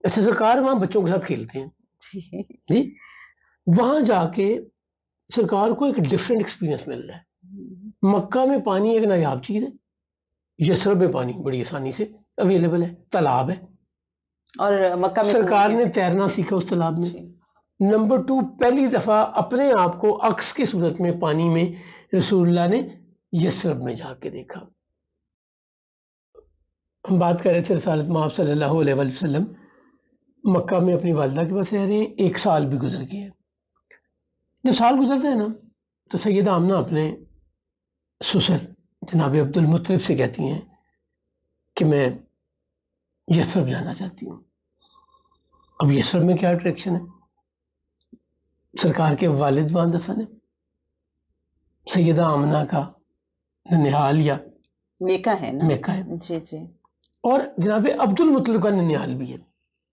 ایسے سرکار وہاں بچوں کے ساتھ کھیلتے ہیں جی، وہاں جا کے سرکار کو ایک ڈفرینٹ ایکسپیرینس مل رہا ہے. مکہ میں پانی ایک نایاب چیز ہے، یثرب میں پانی بڑی آسانی سے اویلیبل ہے، تالاب ہے، اور مکہ میں سرکار نے تیرنا سیکھا اس تالاب میں. نمبر 2، پہلی دفعہ اپنے آپ کو عکس کی صورت میں پانی میں رسول اللہ نے یثرب میں جا کے دیکھا. ہم بات کر رہے تھے رسالت مآب صلی اللہ علیہ وسلم مکہ میں اپنی والدہ کے پاس رہ رہے ہیں، 1 سال بھی گزر گیا. جب سال گزرتا ہے نا تو سیدہ آمنہ اپنے سسر جناب عبد المطلب سے کہتی ہیں کہ میں یثرب جانا چاہتی ہوں. اب یثرب میں کیا اٹریکشن ہے؟ سرکار کے والد وہاں دفن ہے، سیدہ آمنہ کا ننیال یا میکا ہے نا، میکا ہے، جی جی، اور جناب عبد المطلب کا ننیال بھی ہے.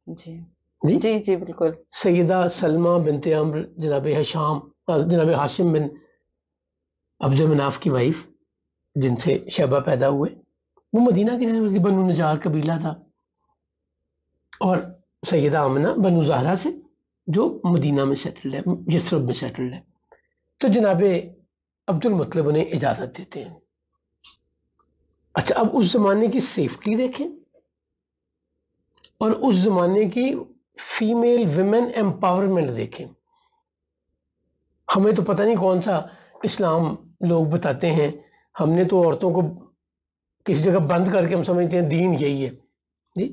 جی جی جی بالکل. سیدہ سلمہ بنت عمرو جناب ہاشم بن عبد مناف کی وائف جن سے شیبہ پیدا ہوئے، وہ مدینہ کی رہنے والی بنو نجار قبیلہ تھا، اور سیدہ آمنہ بنو زہرہ سے جو مدینہ میں سیٹلڈ ہے، یثرب میں سیٹلڈ ہے. تو جناب عبد المطلب انہیں اجازت دیتے ہیں. اچھا، اب اس زمانے کی سیفٹی دیکھیں اور اس زمانے کی فیمیل ویمن ایمپاورمنٹ دیکھیں. ہمیں تو پتہ نہیں کون سا اسلام لوگ بتاتے ہیں، ہم نے تو عورتوں کو کسی جگہ بند کر کے ہم سمجھتے ہیں دین یہی ہے جی.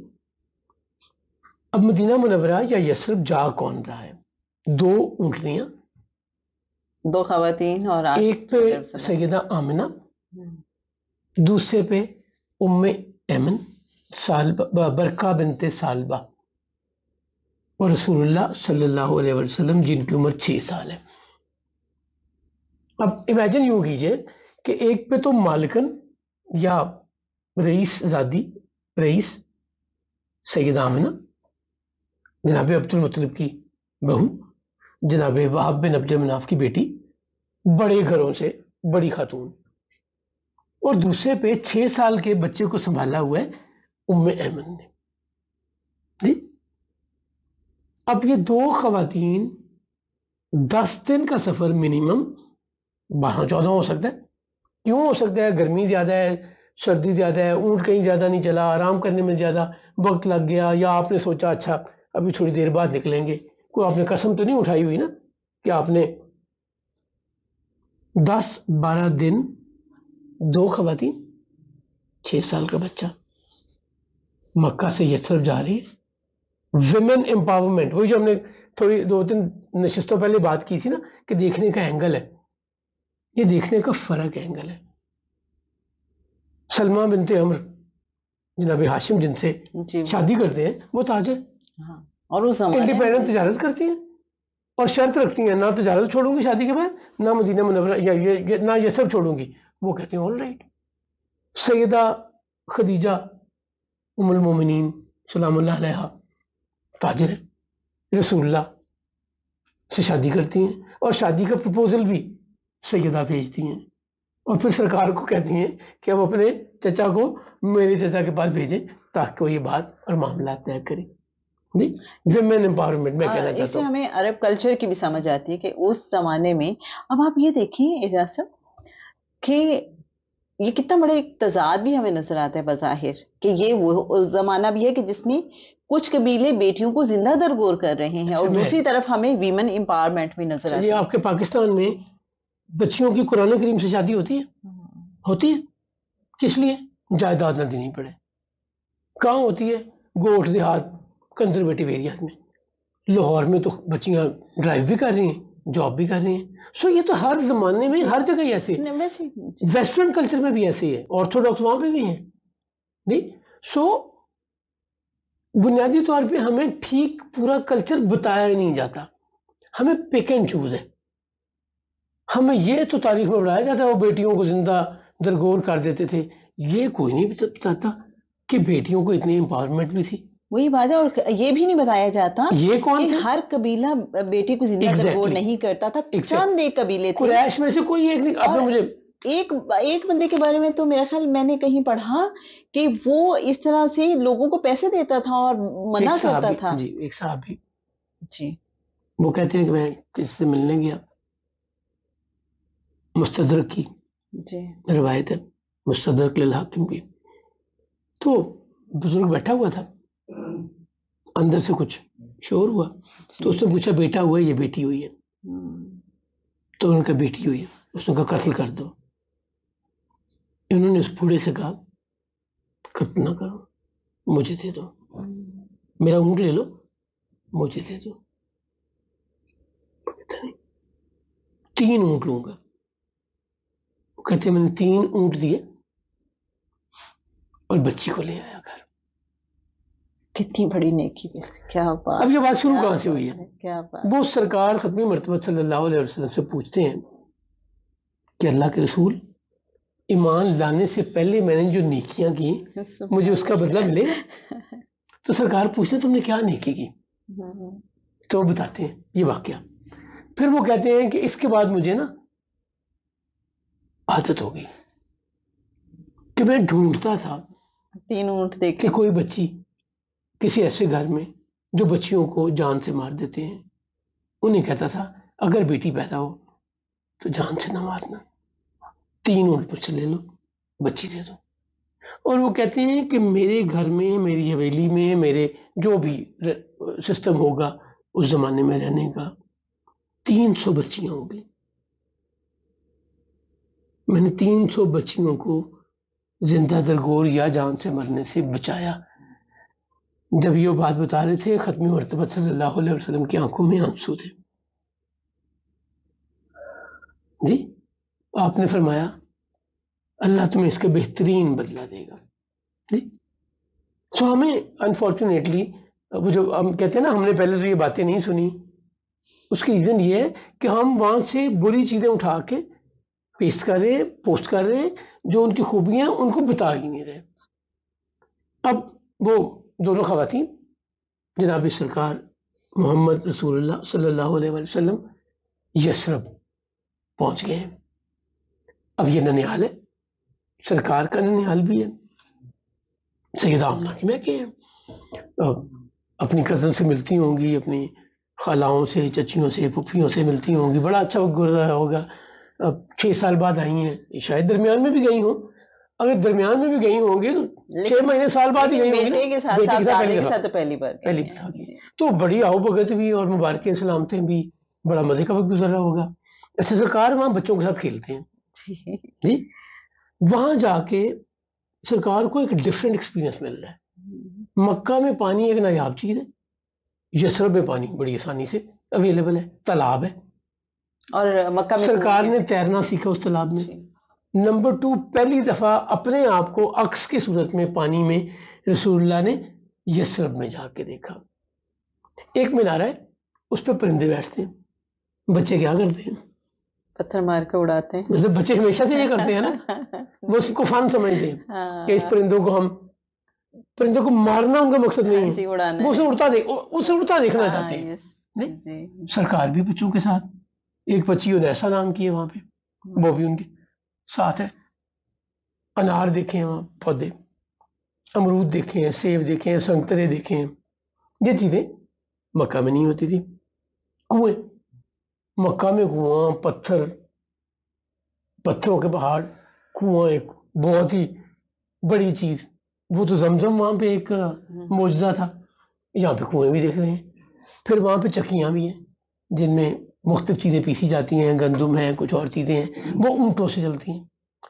اب مدینہ منورہ یا یثرب جا کون رہا ہے؟ 2 اونٹنیاں، 2 خواتین، اور ایک پہ سیدہ آمنہ، دوسرے پہ ام ایمن برقہ بنت سالبہ، اور رسول اللہ صلی اللہ علیہ وسلم جن کی عمر 6 سال ہے. اب امیجن یوں کیجئے کہ ایک پہ تو مالکن یا رئیس زادی، رئیس سیدہ آمنہ، جناب عبد المطلب کی بہو، جناب وہب بن عبد مناف کی بیٹی، بڑے گھروں سے بڑی خاتون، اور دوسرے پہ 6 سال کے بچے کو سنبھالا ہوا ہے ام ایمن نے جی. اب یہ 2 خواتین 10 دن کا سفر منیمم 12-14 ہو سکتا ہے. کیوں ہو سکتا ہے؟ گرمی زیادہ ہے، سردی زیادہ ہے، اونٹ کہیں زیادہ نہیں چلا، آرام کرنے میں زیادہ وقت لگ گیا، یا آپ نے سوچا اچھا ابھی تھوڑی دیر بعد نکلیں گے. کوئی آپ نے قسم تو نہیں اٹھائی ہوئی نا کہ آپ نے 10-12 دن 2 خواتین 6 سال کا بچہ مکہ سے یثرب جا رہی ہے. ویمن امپاورمنٹ، وہی جو ہم نے تھوڑی 2-3 نشستوں پہلے بات کی تھی نا کہ دیکھنے کا اینگل ہے، یہ دیکھنے کا فرق اینگل ہے. سلمہ بنت عمر جناب ہاشم جن سے شادی کرتے ہیں وہ تاجر، اور اس زمانے انڈیپینڈنٹ تجارت کرتی ہیں اور شرط رکھتی ہیں نہ تجارت چھوڑوں گی شادی کے بعد، نہ مدینہ منورہ یا نہ یثرب چھوڑوں گی. وہ کہتے ہیں آل رائٹ. سیدہ خدیجہ ام المومنین سلام اللہ علیہا تاجر ہے، رسول اللہ سے شادی کرتی ہیں اور شادی کا پروپوزل بھی سیدہ بھیجتی ہیں، اور پھر سرکار کو کہتی ہیں کہ اب اپنے چچا کو میرے چچا کے پاس بھیجیں تاکہ وہ یہ بات اور معاملات طے کریں. جی، ویمن امپاورمنٹ میں کہنا اس چاہتا سے ہوں. ہمیں عرب کلچر کی بھی سمجھ آتی ہے کہ اس زمانے میں، اب آپ یہ دیکھیں اعجاز صاحب کہ یہ کتنا بڑا ایک تضاد بھی ہمیں نظر آتا ہے بظاہر، کہ یہ وہ زمانہ بھی ہے کہ جس میں کچھ قبیلے بیٹیوں کو زندہ درگور کر رہے ہیں، اور دوسری طرف ہمیں ویمن امپاورمنٹ بھی نظر آتی ہے. آپ کے پاکستان میں بچیوں کی قرآن کریم سے شادی ہوتی ہے؟ ہوتی ہے. کس لیے؟ جائیداد نہ دینی پڑے. کہاں ہوتی ہے؟ گوٹھ دیہات کنزرویٹو ایریاز میں. لاہور میں تو بچیاں ڈرائیو بھی کر رہی ہیں، جاب بھی کر رہی ہیں. سو یہ تو ہر زمانے میں ہر جگہ ہی ایسے ہے، ویسٹرن کلچر میں بھی ایسے ہے، آرتھوڈاکس وہاں پہ بھی ہیں جی. سو بنیادی طور پہ ہمیں ٹھیک پورا کلچر بتایا ہی نہیں جاتا، ہمیں پک اینڈ چوز ہے. ہمیں یہ تو تاریخ میں بڑھایا جاتا ہے وہ بیٹیوں کو زندہ درگور کر دیتے تھے، یہ کوئی نہیں بتاتا کہ بیٹیوں کو اتنی امپاورمنٹ بھی تھی. وہی بات ہے، اور یہ بھی نہیں بتایا جاتا یہ کون کہ تھے؟ ہر قبیلہ بیٹی کو زندہ درگور نہیں کرتا تھا، چند ایک قبیلے تھے. قریش میں سے کوئی ایک نہیں. آپ نے مجھے ایک بندے کے بارے میں تو میرا خیال میں نے کہیں پڑھا کہ وہ اس طرح سے لوگوں کو پیسے دیتا تھا اور منع ایک کرتا صحابی، تھا. جی ایک صحابی، جی وہ کہتے ہیں کہ میں کسی سے ملنے گیا، مستدرک کی جی روایت ہے، مستدرک للحاکم کی، تو بزرگ بیٹھا ہوا تھا، اندر سے کچھ شور ہوا تو اس نے پوچھا بیٹا ہوا ہے یا بیٹی ہوئی ہے؟ تو انہوں نے کہا بیٹی ہوئی ہے. اس نے کہا قتل کر دو. انہوں نے اس بوڑھے سے کہا قتل نہ کرو، مجھے دے دو، میرا اونٹ لے لو، مجھے دے دو. 3 اونٹ لوں گا. وہ کہتے ہیں میں نے 3 اونٹ دیے اور بچی کو لے آیا گھر. کتنی بڑی نیکی ویسے، کیا بات. اب یہ بات شروع کہاں سے ہوئی ہے؟ کیا بات. وہ سرکار ختمی مرتبہ صلی اللہ علیہ وسلم سے پوچھتے ہیں کہ اللہ کے رسول، ایمان لانے سے پہلے میں نے جو نیکیاں کی مجھے اس کا بدلہ ملے گا؟ تو سرکار پوچھتے تم نے کیا نیکی کی؟ تو وہ بتاتے ہیں یہ واقعہ. پھر وہ کہتے ہیں کہ اس کے بعد مجھے نا عادت ہو گئی کہ میں ڈھونڈتا تھا 3 اونٹ دیکھ کہ کوئی بچی کسی ایسے گھر میں جو بچیوں کو جان سے مار دیتے ہیں، انہیں کہتا تھا اگر بیٹی پیدا ہو تو جان سے نہ مارنا، 3 اونٹ مجھ سے لے لو، بچی دے دو. اور وہ کہتے ہیں کہ میرے گھر میں، میری حویلی میں، میرے جو بھی سسٹم ہوگا اس زمانے میں رہنے کا، 300 بچیاں ہوں گی. میں نے 300 بچیوں کو زندہ درگور یا جان سے مرنے سے بچایا. جب یہ بات بتا رہے تھے ختمی مرتبہ صلی اللہ علیہ وسلم کی آنکھوں میں آنسو تھے. جی آپ نے فرمایا اللہ تمہیں اس کا بہترین بدلہ دے گا. جی سو ہمیں انفارچونیٹلی وہ جو ہم کہتے ہیں نا ہم نے پہلے تو یہ باتیں نہیں سنی، اس کی ریزن یہ ہے کہ ہم وہاں سے بری چیزیں اٹھا کے پیسٹ کر رہے، پوسٹ کر رہے، جو ان کی خوبیاں ان کو بتا ہی نہیں رہے. اب وہ دونوں خواتین جناب سرکار محمد رسول اللہ صلی اللہ علیہ وسلم یثرب پہنچ گئے ہیں. اب یہ ننیال ہے، سرکار کا ننیال بھی ہے، سیدہ آمنہ کی میکے ہیں. اپنی کزن سے ملتی ہوں گی، اپنی خالاؤں سے، چچیوں سے، پھپھیوں سے ملتی ہوں گی، بڑا اچھا وقت گزرا ہوگا. اب 6 سال بعد آئی ہیں، شاید درمیان میں بھی گئی ہوں، اگر درمیان میں بھی گئی ہوں گی تو 6 مہینے سال بعد ہی گئی ہوں گی نا، بیٹے کے ساتھ پہلی بار پہلی بار گئی. تو بڑی آؤ بھگت بھی اور مبارکیں سلامتیں بھی، بڑا مزے کا وقت گزر رہا ہوگا. ایسے سرکار وہاں بچوں کے ساتھ کھیلتے ہیں. جی وہاں جا کے سرکار کو ایک ڈفرینٹ ایکسپیرینس مل رہا ہے. مکہ میں پانی ایک نایاب چیز ہے، یثرب میں پانی بڑی آسانی سے اویلیبل ہے، تالاب ہے، اور مکہ میں سرکار نے تیرنا سیکھا اس تالاب میں. نمبر 2 پہلی دفعہ اپنے آپ کو عکس کی صورت میں پانی میں رسول اللہ نے یثرب میں جا کے دیکھا. ایک مینارہ ہے، اس پہ پرندے بیٹھتے ہیں، بچے کیا کرتے ہیں؟ پتھر مار کے اڑاتے ہیں. مطلب بچے ہمیشہ سے یہ کرتے ہیں نا، وہ اس کو فن سمجھتے ہیں کہ اس پرندوں کو مارنا ان کا مقصد نہیں ہے، وہ اسے اڑتا دیکھنا چاہتے ہیں. سرکار بھی بچوں کے ساتھ، ایک بچی انیسا نام کی ہے وہاں پہ، وہ بھی ان کے ساتھ ہے. انار دیکھے ہیں وہاں پودے، امرود دیکھے ہیں، سیب دیکھے ہیں، سنترے دیکھے ہیں. یہ چیزیں مکہ میں نہیں ہوتی تھی. کنویں، مکہ میں کنواں، پتھروں کے پہاڑ، کنواں ایک بہت ہی بڑی چیز. وہ تو زمزم وہاں پہ ایک معجزہ تھا، یہاں پہ کنویں بھی دیکھ رہے ہیں. پھر وہاں پہ چکیاں بھی ہیں جن میں مختلف چیزیں پیسی جاتی ہیں، گندم ہے، کچھ اور چیزیں ہیں، وہ اونٹوں سے چلتی ہیں.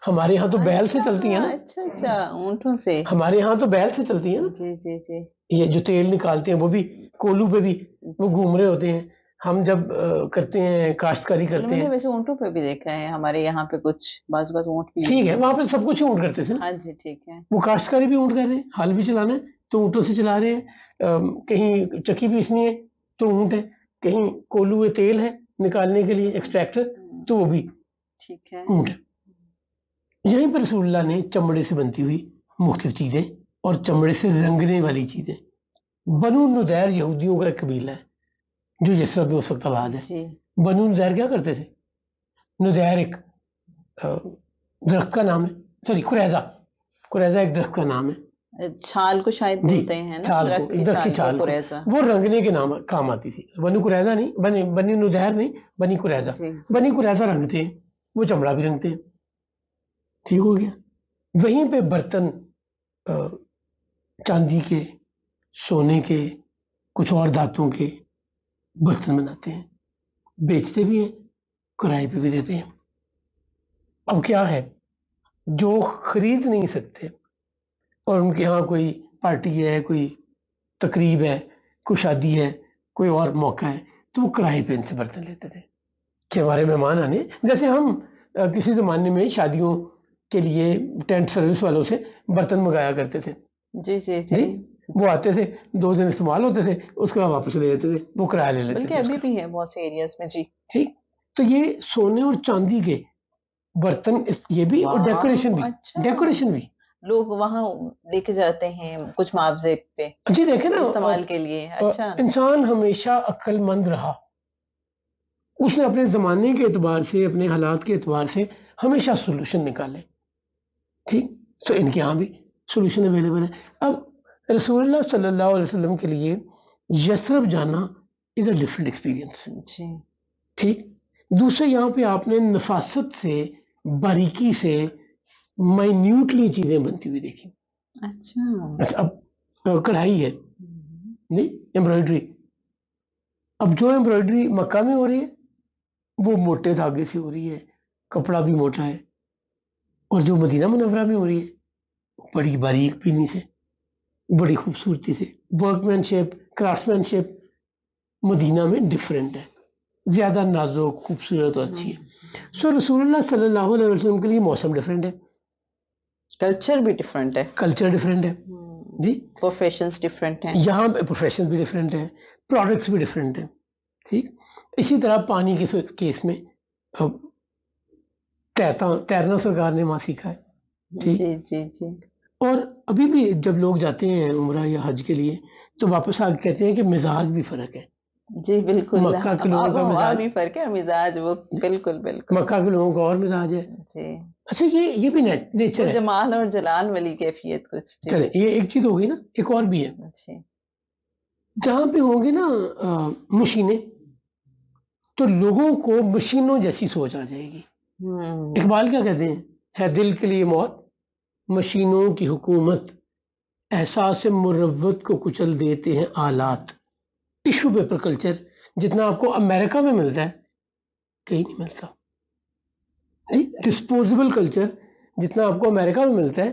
ہمارے یہاں تو بیل سے چلتی ہیں نا. اچھا اونٹوں سے ہمارے یہاں تو بیل سے چلتی ہیں نا. جی جی جی. یہ جو تیل نکالتے ہیں وہ بھی کولو پہ بھی وہ گھوم رہے ہوتے ہیں. ہم جب کرتے ہیں کاشتکاری کرتے ہیں، ویسے اونٹوں پہ بھی دیکھا ہے ہمارے یہاں پہ کچھ بعض اوقات اونٹ بھی. ٹھیک ہے وہاں پہ سب کچھ اونٹ کرتے تھے. ہاں جی ٹھیک ہے. وہ کاشتکاری بھی اونٹ کر رہے ہیں، ہل بھی چلانا ہے تو اونٹوں سے چلا رہے ہیں. کہیں چکی پیسنی ہے تو اونٹ ہے، کہیں کولو تیل ہے نکالنے کے لیے ایکسٹریکٹر تو وہ بھی ٹھیک ہے اونٹ ہے. یہیں پر رسول اللہ نے چمڑے سے بنتی ہوئی مختلف چیزیں اور چمڑے سے رنگنے والی چیزیں. بنو نذیر یہودیوں کا ایک قبیلہ ہے جو یثرب میں اس وقت آباد ہے. بنو نذیر کیا کرتے تھے؟ نذیر ایک درخت کا نام ہے, سوری قریظہ ایک درخت کا نام ہے. چھال کو شاید جی بولتے ہیں نا, چھال کو, درخت کی درخت کی چھال چھال کو کو, قریظہ. وہ رنگنے کے نام کام آتی تھی. بنی قریظہ نہیں, بنی ندیر نہیں, بنی قریظہ. جی بنی قریظہ رنگتے ہیں, وہ چمڑا بھی رنگتے ہیں. ٹھیک ہو گیا. وہیں پہ برتن چاندی کے, سونے کے, کچھ اور دھاتوں کے برتن بناتے ہیں, بیچتے بھی ہیں, کرائے پہ بھی دیتے ہیں. اب کیا ہے, جو خرید نہیں سکتے اور ان کے ہاں کوئی پارٹی ہے, کوئی تقریب ہے, کوئی شادی ہے, کوئی اور موقع ہے, تو وہ کرائے پہ ان سے برتن لیتے تھے کہ ہمارے مہمان آنے. جیسے ہم کسی زمانے میں شادیوں کے لیے ٹینٹ سروس والوں سے برتن منگایا کرتے تھے. جی جی جی, وہ آتے تھے, 2 دن استعمال ہوتے تھے, اس کے بعد واپس لے جاتے تھے, وہ کرایہ لے لیتے بلکہ تھے. ابھی بھی ہے بہت سے ایریاز میں. جی ٹھیک, تو یہ سونے اور چاندی کے برتن, یہ بھی اور ڈیکوریشن بھی. اچھا, ڈیکوریشن بھی لوگ وہاں لے کے جاتے ہیں کچھ معاوضے پہ جی دیکھیں نا, استعمال کے لیے. اچھا, انسان ہمیشہ عقل مند رہا, اس نے اپنے زمانے کے اعتبار سے, اپنے حالات کے اعتبار سے ہمیشہ سولوشن نکالے. ٹھیک, تو ان کے یہاں بھی سولوشن اویلیبل ہے. اب رسول اللہ صلی اللہ علیہ وسلم کے لیے یثرب جانا از اے ڈفرنٹ ایکسپیرینس. جی ٹھیک, دوسرے یہاں پہ آپ نے نفاست سے, باریکی سے, مائنیوٹلی چیزیں بنتی ہوئی دیکھی. اچھا, اچھا, اب کڑھائی ہے نہیں, ایمبرائڈری. اب جو ایمبرائڈری مکہ میں ہو رہی ہے وہ موٹے دھاگے سے ہو رہی ہے, کپڑا بھی موٹا ہے, اور جو مدینہ منورہ میں ہو رہی ہے بڑی باریک بینی سے, بڑی خوبصورتی سے, ورک مین شپ, کرافٹ مین شپ مدینہ میں ڈفرینٹ ہے, زیادہ نازک, خوبصورت اور اچھی ہے. سو رسول اللہ صلی اللہ علیہ وسلم کے لیے موسم ڈفرینٹ ہے, کلچر بھی ڈفرینٹ ہے, کلچر ڈفرینٹ ہے. جی, پروفیشنز ڈفرینٹ ہیں, یہاں پہ پروفیشن بھی ڈفرینٹ ہے, پروڈکٹس بھی ڈفرینٹ ہیں. ٹھیک, اسی طرح پانی کے کیس میں تیرنا سرکار نے وہاں سیکھا ہے. ٹھیک, جی جی جی, اور ابھی بھی جب لوگ جاتے ہیں عمرہ یا حج کے لیے تو واپس آ کے کہتے ہیں کہ مزاج بھی فرق ہے. جی بالکل, مکہ کے لوگوں کا مزاج بھی فرق ہے, مزاج وہ بالکل بالکل. مکہ کے لوگوں کا اور مزاج ہے. جی, اچھا, یہ بھی نیچر ہے, جمال اور جلال والی کیفیت کچھ. چلے یہ ایک چیز ہو گئی نا, ایک اور بھی ہے. جی, جہاں پہ ہوں گے نا مشینیں, تو لوگوں کو مشینوں جیسی سوچ آ جائے گی. اقبال کیا کہتے ہیں, ہے دل کے لیے موت, مشینوں کی حکومت, احساس مروت کو کچل دیتے ہیں آلات. ٹیشو پیپر کلچر جتنا آپ کو امریکہ میں ملتا ہے کہیں نہیں ملتا. ڈسپوزیبل کلچر جتنا آپ کو امریکہ میں ملتا ہے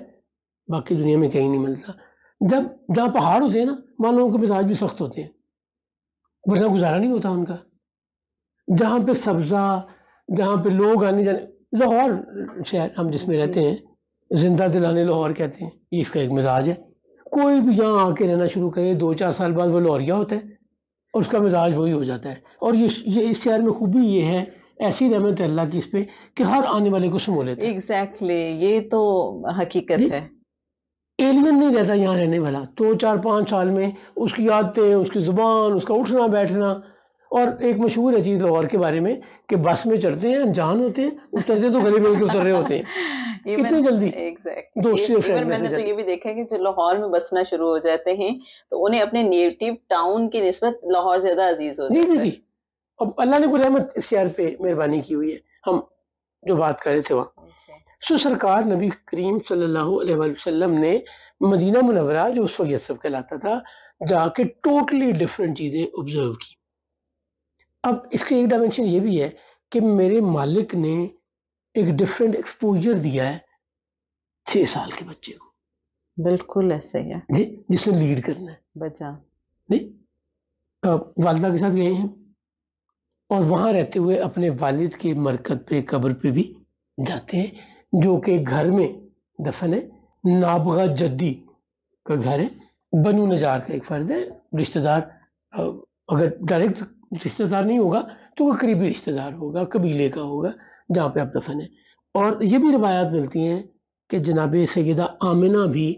باقی دنیا میں کہیں نہیں ملتا. جہاں پہاڑ ہوتے ہیں نا, وہاں لوگوں کے مزاج بھی سخت ہوتے ہیں, ورنہ گزارا نہیں ہوتا ان کا. جہاں پہ سبزہ, جہاں پہ لوگ آنے جانے, لاہور شہر ہم جس میں رہتے ہیں, زندہ دلانے لاہور کہتے ہیں, یہ اس کا ایک مزاج ہے. کوئی بھی یہاں آ کے رہنا شروع کرے 2-4 سال بعد وہ لاہوریا ہوتا ہے اور اس کا مزاج وہی ہو جاتا ہے. اور یہ اس شہر میں خوبی یہ ہے, ایسی رحمت اللہ کی اس پہ, کہ ہر آنے والے کو سمو لیتا ہے. ایگزیکٹلی, یہ تو حقیقت ہے. ایلین نہیں رہتا یہاں رہنے والا, 2-4-5 سال میں اس کی عادتیں, اس کی زبان, اس کا اٹھنا بیٹھنا. اور ایک مشہور ہے چیز لاہور کے بارے میں کہ بس میں چڑھتے ہیں, انجان ہوتے ہیں, اترتے تو گلے مل کے اتر رہے ہوتے ہیں اتنی جلدی. دوستی اور فرینڈ میں نے تو یہ بھی دیکھا کہ جو لاہور میں بسنا شروع ہو جاتے ہیں تو انہیں اپنے نیٹو ٹاؤن کی نسبت لاہور زیادہ عزیز ہو جاتا ہے. جی, اب اللہ نے کوئی رحمت اس شہر پہ مہربانی کی ہوئی ہے. ہم جو بات کر رہے تھے وہاں, سو سرکار نبی کریم صلی اللہ علیہ وسلم نے مدینہ منورہ جو اس وقت یثرب کہلاتا تھا جا کے ٹوٹلی ڈفرینٹ چیزیں آبزرو کی. اب اس کے ایک ڈائمینشن یہ بھی ہے کہ میرے مالک نے ایک ڈفرینٹ ایکسپوجر دیا ہے 6 سال کے بچے کو. بالکل ایسے ہی ہے جی, جس نے لیڈ کرنا ہے. بچہ نہیں, والدہ کے ساتھ گئے ہیں اور وہاں رہتے ہوئے اپنے والد کے مرکز پہ, قبر پہ بھی جاتے ہیں, جو کہ گھر میں دفن ہے. نابغہ جدی کا گھر ہے, بنو نجار کا ایک فرد ہے, رشتہ دار, اگر ڈائریکٹ رشتہ دار نہیں ہوگا تو وہ قریبی رشتہ دار ہوگا, قبیلے کا ہوگا جہاں پہ آپ دفن ہیں. اور یہ بھی روایات ملتی ہیں کہ جناب سیدہ آمنہ بھی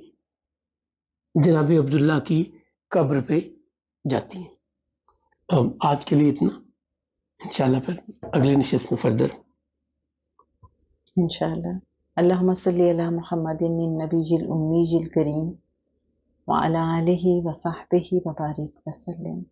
جناب عبداللہ کی قبر پہ جاتی ہیں. آج کے لیے اتنا, انشاءاللہ پھر اگلی نشست میں فردر انشاءاللہ. اللہم صلی علی محمد النبی الامی الکریم وعلی آلہ وصحبہ وبارک وسلم.